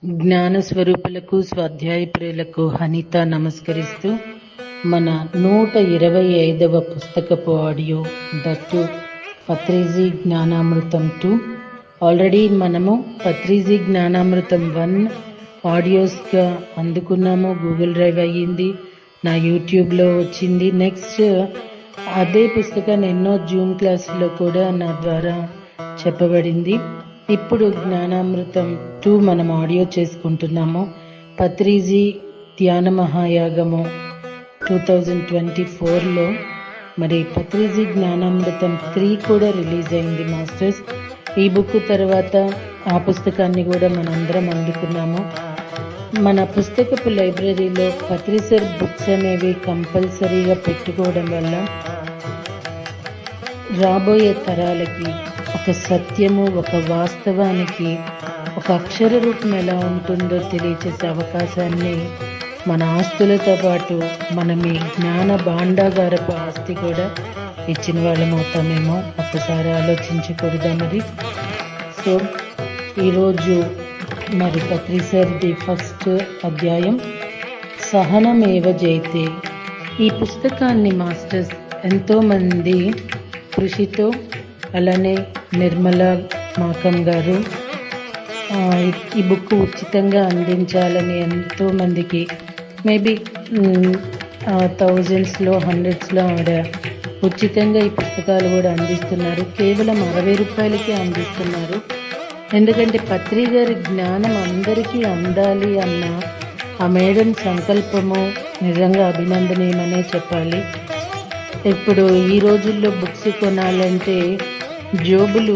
జ్ఞాన స్వరూపులకు స్వాధ్యాయ ప్రియులకు హనిత నమస్కరిస్తూ మన 125వ పుస్తకపు ఆడియో దట్టు పత్రిజీ జ్ఞానామృతం 2 ఆల్రెడీ మనము పత్రిజీ జ్ఞానామృతం 1 ఆడియోస్గా అందుకున్నాము. గూగుల్ డ్రైవ్ అయ్యింది, నా యూట్యూబ్లో వచ్చింది. నెక్స్ట్ అదే పుస్తకాన్ని ఎన్నో జూమ్ క్లాసులో కూడా నా ద్వారా చెప్పబడింది. ఇప్పుడు జ్ఞానామృతం 2 మనం ఆడియో చేసుకుంటున్నాము. పత్రిజీ ధ్యాన మహాయాగము 2024లో మరి పత్రిజీ జ్ఞానామృతం 3 కూడా రిలీజ్ అయింది మాస్టర్స్. ఈ బుక్ తర్వాత ఆ పుస్తకాన్ని కూడా మనందరం అందుకున్నాము. మన పుస్తకపు లైబ్రరీలో పత్రిసర్ బుక్స్ అనేవి కంపల్సరీగా పెట్టుకోవడం వల్ల రాబోయే తరాలకి ఒక సత్యము, ఒక వాస్తవానికి ఒక అక్షర రూపం ఎలా ఉంటుందో తెలియచేసే అవకాశాన్ని మన ఆస్తులతో పాటు మనం ఈ జ్ఞాన భాండాగారపు ఆస్తి కూడా ఇచ్చిన వాళ్ళం అవుతామేమో ఒక్కసారి ఆలోచించకూడదా మరి. సో ఈరోజు మరి పత్రిసర్ది ఫస్ట్ అధ్యాయం సహనమేవ జయతే. ఈ పుస్తకాన్ని మాస్టర్స్ ఎంతోమంది కృషితో, అలానే నిర్మలా మాకం గారు ఈ బుక్ ఉచితంగా అందించాలని ఎంతోమందికి మేబీ థౌజండ్స్లో హండ్రెడ్స్లో ఆవిడ ఉచితంగా ఈ పుస్తకాలు కూడా అందిస్తున్నారు. కేవలం 60 రూపాయలకే అందిస్తున్నారు. ఎందుకంటే పత్రి గారి జ్ఞానం అందరికీ అందాలి అన్న ఆ మేడం సంకల్పము నిజంగా అభినందనీయమనే చెప్పాలి. ఇప్పుడు ఈ రోజుల్లో బుక్స్ కొనాలంటే జోబులు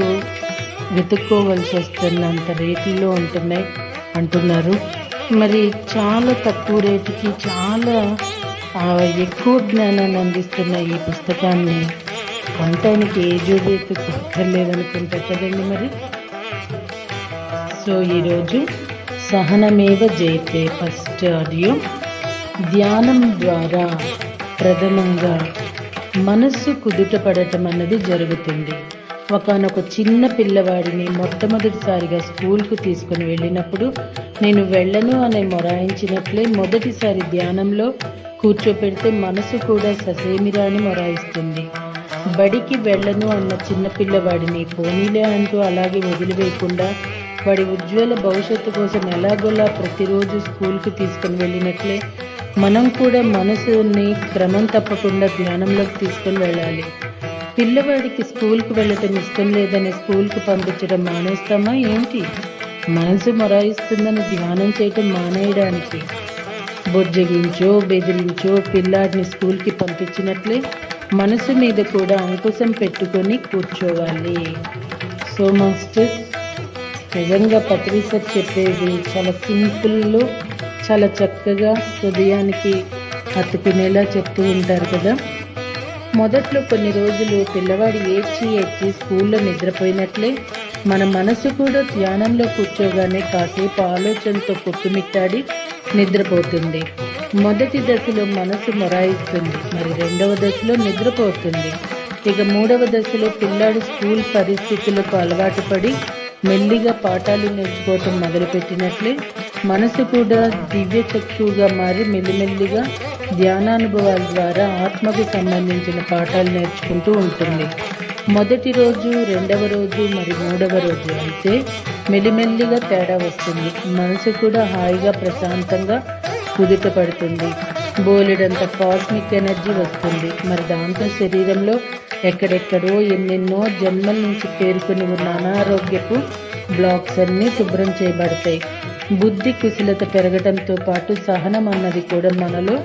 వెతుక్కోవలసి వస్తున్నంత రేట్లలో ఉంటున్నాయి అంటున్నారు. మరి చాలా తక్కువ రేటుకి చాలా ఎక్కువ జ్ఞానాన్ని అందిస్తున్న ఈ పుస్తకాన్ని కొనటానికి ఏ జోబు ఎత్తుకోక్కర్లేదనుకుంటా కదండి మరి. సో ఈరోజు సహనమేవ జయతే ఫస్ట్ ఆడియో. ధ్యానం ద్వారా ప్రథమంగా మనస్సు కుదుటపడటం అన్నది జరుగుతుంది. ఒకనొక చిన్న పిల్లవాడిని మొట్టమొదటిసారిగా స్కూల్కు తీసుకుని వెళ్ళినప్పుడు నేను వెళ్ళను అనే మొరాయించినట్లే మొదటిసారి ధ్యానంలో కూర్చోపెడితే మనసు కూడా ససేమిరా అని మొరాయిస్తుంది. బడికి వెళ్ళను అన్న చిన్న పిల్లవాడిని పోనీలే అంటూ అలాగే వదిలివేయకుండా వాడి ఉజ్వల భవిష్యత్తు కోసం ఎలాగోలా ప్రతిరోజు స్కూల్కి తీసుకుని వెళ్ళినట్లే మనం కూడా మనసుని క్రమం తప్పకుండా ధ్యానంలోకి తీసుకుని వెళ్ళాలి. పిల్లవాడికి స్కూల్కి వెళ్ళటం ఇష్టం లేదని స్కూల్కి పంపించడం మానేస్తామా ఏంటి? మనసు మొరాయిస్తుందని ధ్యానం చేయటం మానేయడానికి బొజ్జగించో బెదిరించో పిల్లాడిని స్కూల్కి పంపించినట్లే మనసు మీద కూడా అంకుశం పెట్టుకొని కూర్చోవాలి. సో మాస్టర్స్, నిజంగా పత్రిసర్ చెప్పేది చాలా సింపుల్లో చాలా చక్కగా హృదయానికి హత్తుకునేలా చెప్తూ ఉంటారు కదా. మొదట్లో కొన్ని రోజులు పిల్లవాడు ఏడ్చి స్కూల్లో నిద్రపోయినట్లే మన మనసు కూడా ధ్యానంలో కూర్చోగానే కాసేపు ఆలోచనతో కొట్టుమిట్టాడి నిద్రపోతుంది. మొదటి దశలో మనసు మొరాయిస్తుంది, మరి రెండవ దశలో నిద్రపోతుంది. ఇక మూడవ దశలో పిల్లాడు స్కూల్ పరిస్థితులకు అలవాటు పడి మెల్లిగా పాఠాలు నేర్చుకోవటం మొదలుపెట్టినట్లే మనసు కూడా దివ్య చక్షువుగా మారి మెల్లిమెల్లిగా ధ్యానానుభవాల ద్వారా ఆత్మకు సంబంధించిన పాఠాలు నేర్చుకుంటూ ఉంటుంది. మొదటి రోజు, రెండవ రోజు, మరి మూడవ రోజు అయితే మెల్లిమెల్లిగా తేడా వస్తుంది. మనసు కూడా హాయిగా ప్రశాంతంగా కుదుట పడుతుంది. బోలెడంత కాస్మిక్ ఎనర్జీ వస్తుంది. మరి దాంతో శరీరంలో ఎక్కడెక్కడో ఎన్నెన్నో జన్మల నుంచి పేరుకొని ఉన్న అనారోగ్యపు బ్లాక్స్ అన్నీ శుభ్రం చేయబడతాయి. బుద్ధి కుశలత పెరగడంతో పాటు సహనం అన్నది కూడా మనలో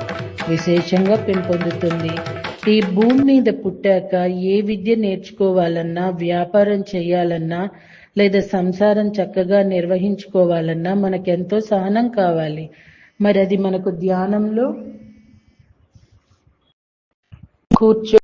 విశేషంగా పెంపొందుతుంది. ఈ భూమి మీద పుట్టాక ఏ విద్య నేర్చుకోవాలన్నా, వ్యాపారం చేయాలన్నా, లేదా సంసారం చక్కగా నిర్వహించుకోవాలన్నా మనకెంతో సహనం కావాలి. మరి అది మనకు ధ్యానంలో కూర్చో